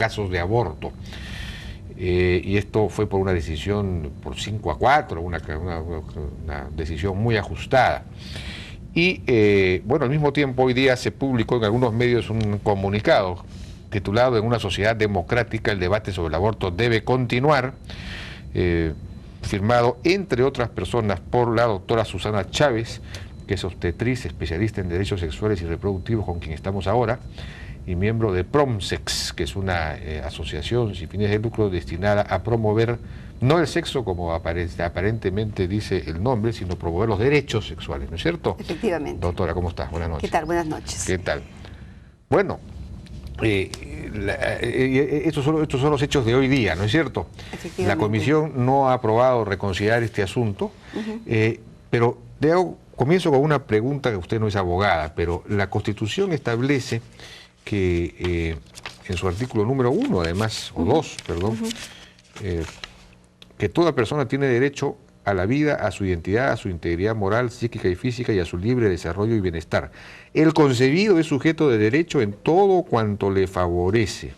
casos de aborto. Y esto fue por una decisión por 5-4, una decisión muy ajustada. Y bueno, al mismo tiempo hoy día se publicó en algunos medios un comunicado titulado "En una sociedad democrática el debate sobre el aborto debe continuar", firmado entre otras personas por la doctora Susana Chávez, que es obstetriz, especialista en derechos sexuales y reproductivos, con quien estamos ahora, y miembro de PROMSEX, que es una asociación sin fines de lucro destinada a promover no el sexo como aparentemente dice el nombre, sino promover los derechos sexuales, ¿no es cierto? Efectivamente. Doctora, ¿cómo estás? Buenas noches. ¿Qué tal? Buenas noches. ¿Qué tal? Bueno, estos son los hechos de hoy día, ¿no es cierto? La comisión no ha aprobado reconsiderar este asunto, pero comienzo con una pregunta, que usted no es abogada, pero la Constitución establece que en su artículo número 1, además, o 2, perdón, que toda persona tiene derecho a la vida, a su identidad, a su integridad moral, psíquica y física y a su libre desarrollo y bienestar. El concebido es sujeto de derecho en todo cuanto le favorece.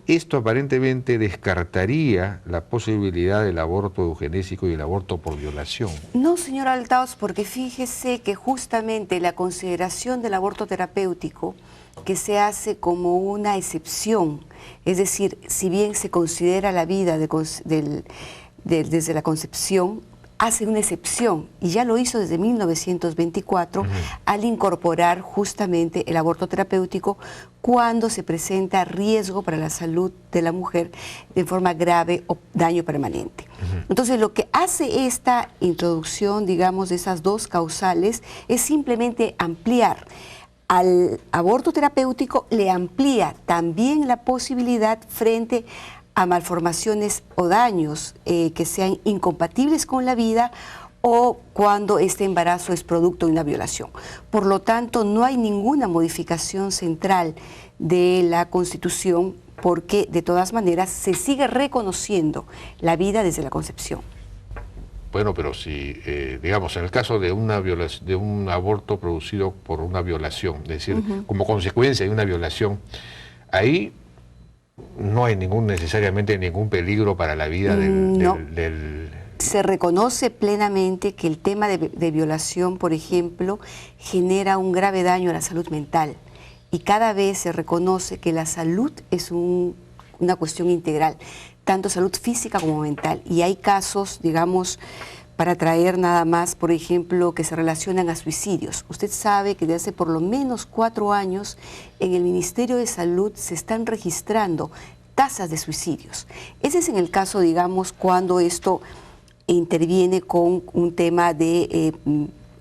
Esto aparentemente descartaría la posibilidad del aborto eugenésico y el aborto por violación. No, señor Althaus, porque fíjese que justamente la consideración del aborto terapéutico, que se hace como una excepción, es decir, si bien se considera la vida desde la concepción, hace una excepción, y ya lo hizo desde 1924, al incorporar justamente el aborto terapéutico cuando se presenta riesgo para la salud de la mujer de forma grave o daño permanente. Entonces, lo que hace esta introducción, digamos, de esas dos causales, es simplemente ampliar. Al aborto terapéutico le amplía también la posibilidad frente a malformaciones o daños que sean incompatibles con la vida o cuando este embarazo es producto de una violación. Por lo tanto, no hay ninguna modificación central de la Constitución porque de todas maneras se sigue reconociendo la vida desde la concepción. Bueno, pero si, digamos, en el caso de un aborto producido por una violación, es decir, como consecuencia de una violación, ahí no hay necesariamente ningún peligro para la vida del... Se reconoce plenamente que el tema de violación, por ejemplo, genera un grave daño a la salud mental. Y cada vez se reconoce que la salud es una cuestión integral, tanto salud física como mental. Y hay casos, digamos, para traer nada más, por ejemplo, que se relacionan a suicidios. Usted sabe que desde hace por lo menos 4 años en el Ministerio de Salud se están registrando tasas de suicidios. Ese es en el caso, digamos, cuando esto interviene con un tema de,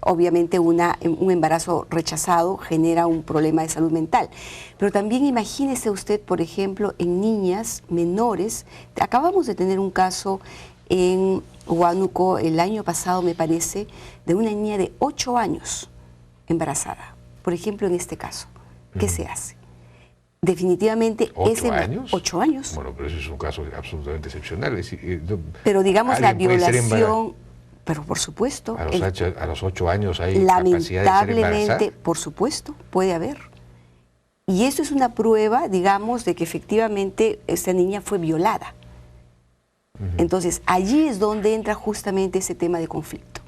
obviamente, un embarazo rechazado genera un problema de salud mental. Pero también imagínese usted, por ejemplo, en niñas menores. Acabamos de tener un caso en Huánuco el año pasado, me parece, de una niña de 8 años embarazada. Por ejemplo, en este caso, ¿qué se hace? Definitivamente ¿8 años? 8 años. Bueno, pero eso es un caso absolutamente excepcional. Es decir, pero digamos la violación, pero por supuesto. A los 8 años hay capacidad de ser embarazada. Lamentablemente, por supuesto, puede haber. Y eso es una prueba, digamos, de que efectivamente esta niña fue violada. Entonces, allí es donde entra justamente ese tema de conflicto.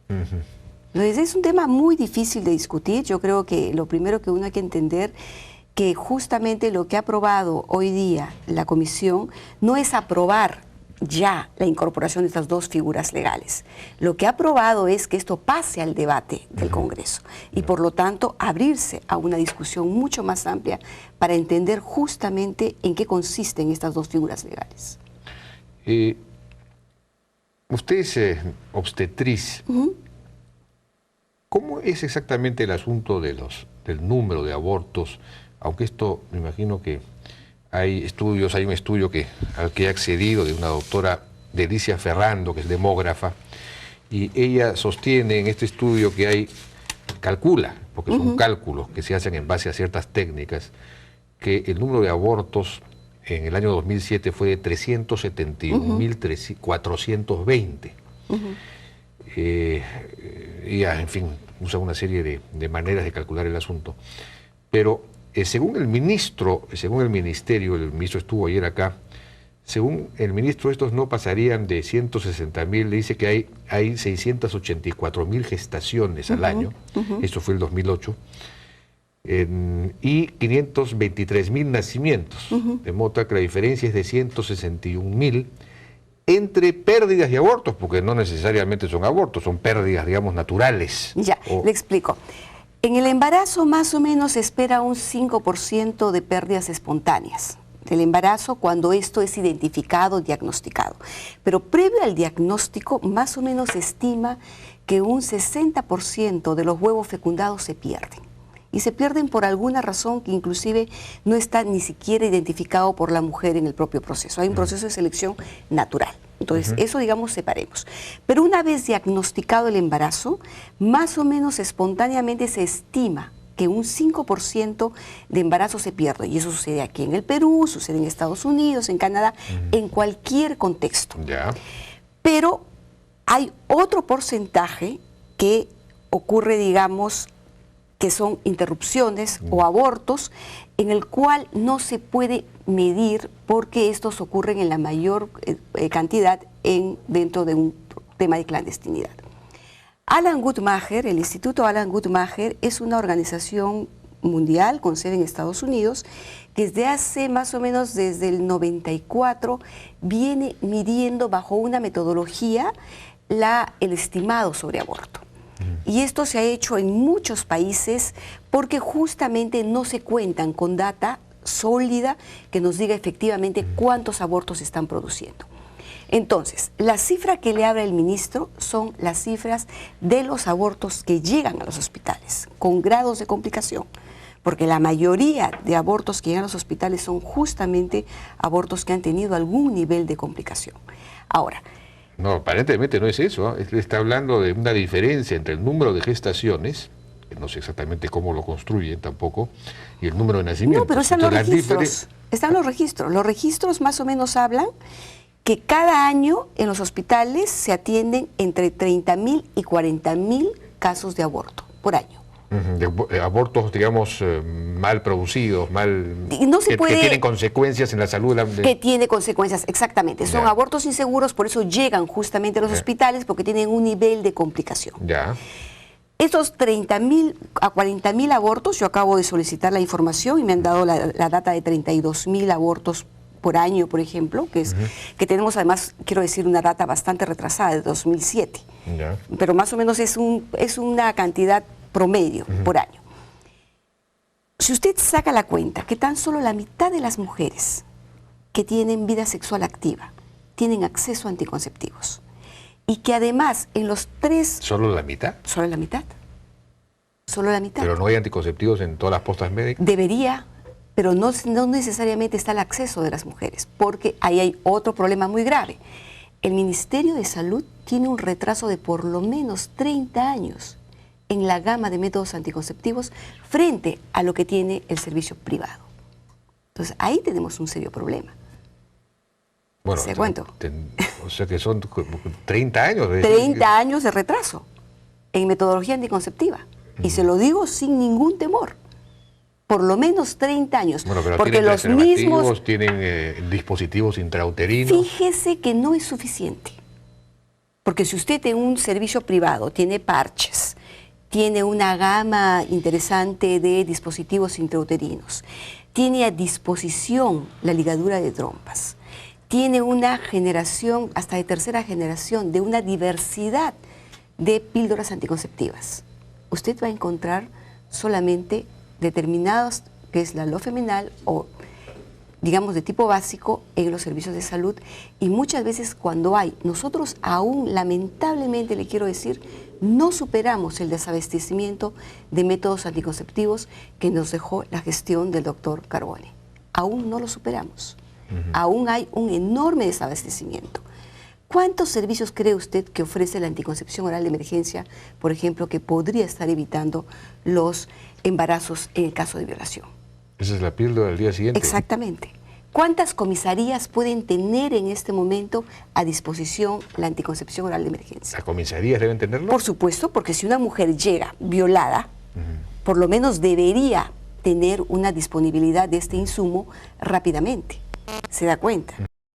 Entonces, es un tema muy difícil de discutir. Yo creo que lo primero que uno hay que entender que justamente lo que ha aprobado hoy día la Comisión no es aprobar ya la incorporación de estas dos figuras legales. Lo que ha aprobado es que esto pase al debate del Congreso y por lo tanto abrirse a una discusión mucho más amplia para entender justamente en qué consisten estas dos figuras legales. Usted es obstetriz. ¿Cómo es exactamente el asunto del número de abortos? Aunque esto, me imagino que hay estudios, hay un estudio al que he accedido de una doctora, Delicia Ferrando, que es demógrafa, y ella sostiene en este estudio que calcula, porque son cálculos que se hacen en base a ciertas técnicas, que el número de abortos en el año 2007 fue de 371.420. Ella, en fin, usa una serie de maneras de calcular el asunto. Pero según el ministerio, el ministro estuvo ayer acá, según el ministro, estos no pasarían de 160.000, le dice que hay 684.000 gestaciones al año, esto fue el 2008, y 523.000 nacimientos, de modo que la diferencia es de 161.000 entre pérdidas y abortos, porque no necesariamente son abortos, son pérdidas, digamos, naturales. Ya, le explico. En el embarazo más o menos se espera un 5% de pérdidas espontáneas del embarazo cuando esto es identificado, diagnosticado. Pero previo al diagnóstico, más o menos se estima que un 60% de los huevos fecundados se pierden. Y se pierden por alguna razón que inclusive no está ni siquiera identificado por la mujer en el propio proceso. Hay un proceso de selección natural. Entonces, eso, digamos, separemos. Pero una vez diagnosticado el embarazo, más o menos espontáneamente se estima que un 5% de embarazo se pierde. Y eso sucede aquí en el Perú, sucede en Estados Unidos, en Canadá, en cualquier contexto. Ya. Pero hay otro porcentaje que ocurre, digamos, que son interrupciones o abortos, en el cual no se puede medir porque estos ocurren en la mayor cantidad dentro de un tema de clandestinidad. Alan Guttmacher, el Instituto Alan Guttmacher, es una organización mundial con sede en Estados Unidos que desde hace más o menos desde el 94 viene midiendo bajo una metodología el estimado sobre aborto. Y esto se ha hecho en muchos países porque justamente no se cuentan con data sólida que nos diga efectivamente cuántos abortos se están produciendo. Entonces, la cifra que le habla el ministro son las cifras de los abortos que llegan a los hospitales, con grados de complicación, porque la mayoría de abortos que llegan a los hospitales son justamente abortos que han tenido algún nivel de complicación. Ahora, no, aparentemente no es eso, ¿eh? Él está hablando de una diferencia entre el número de gestaciones, que no sé exactamente cómo lo construyen tampoco, y el número de nacimientos. No, pero están los registros, están los registros. Los registros más o menos hablan que cada año en los hospitales se atienden entre 30.000 y 40.000 casos de aborto por año. De abortos, digamos, mal producidos, que tienen consecuencias en la salud. Que tiene consecuencias, exactamente. Son abortos inseguros, por eso llegan justamente a los hospitales, porque tienen un nivel de complicación. Ya. Estos 30.000 a 40.000 abortos, yo acabo de solicitar la información y me han dado la data de 32.000 abortos por año, por ejemplo, que tenemos además, quiero decir, una data bastante retrasada, de 2007. Ya. Pero más o menos es una cantidad promedio por año. Si usted saca la cuenta que tan solo la mitad de las mujeres que tienen vida sexual activa tienen acceso a anticonceptivos y que además en los 3... ¿Solo la mitad? Solo la mitad. Solo la mitad. Pero no hay anticonceptivos en todas las postas médicas. Debería, pero no necesariamente está el acceso de las mujeres, porque ahí hay otro problema muy grave. El Ministerio de Salud tiene un retraso de por lo menos 30 años en la gama de métodos anticonceptivos frente a lo que tiene el servicio privado. Entonces, ahí tenemos un serio problema. Bueno, ¿Se cuento? O sea que son 30 años. 30 años de retraso en metodología anticonceptiva. Y se lo digo sin ningún temor. Por lo menos 30 años. Bueno, pero porque tienen los mismos tienen dispositivos intrauterinos. Fíjese que no es suficiente. Porque si usted en un servicio privado tiene parches, tiene una gama interesante de dispositivos intrauterinos, tiene a disposición la ligadura de trompas, tiene una generación, hasta de tercera generación, de una diversidad de píldoras anticonceptivas. Usted va a encontrar solamente determinados, que es la lofeminal o digamos de tipo básico en los servicios de salud, y muchas veces cuando nosotros aún lamentablemente, le quiero decir, no superamos el desabastecimiento de métodos anticonceptivos que nos dejó la gestión del doctor Carbone. Aún no lo superamos. Aún hay un enorme desabastecimiento. ¿Cuántos servicios cree usted que ofrece la anticoncepción oral de emergencia, por ejemplo, que podría estar evitando los embarazos en el caso de violación? Esa es la píldora del día siguiente. Exactamente. ¿Cuántas comisarías pueden tener en este momento a disposición la anticoncepción oral de emergencia? ¿Las comisarías deben tenerlo? Por supuesto, porque si una mujer llega violada, por lo menos debería tener una disponibilidad de este insumo rápidamente. ¿Se da cuenta?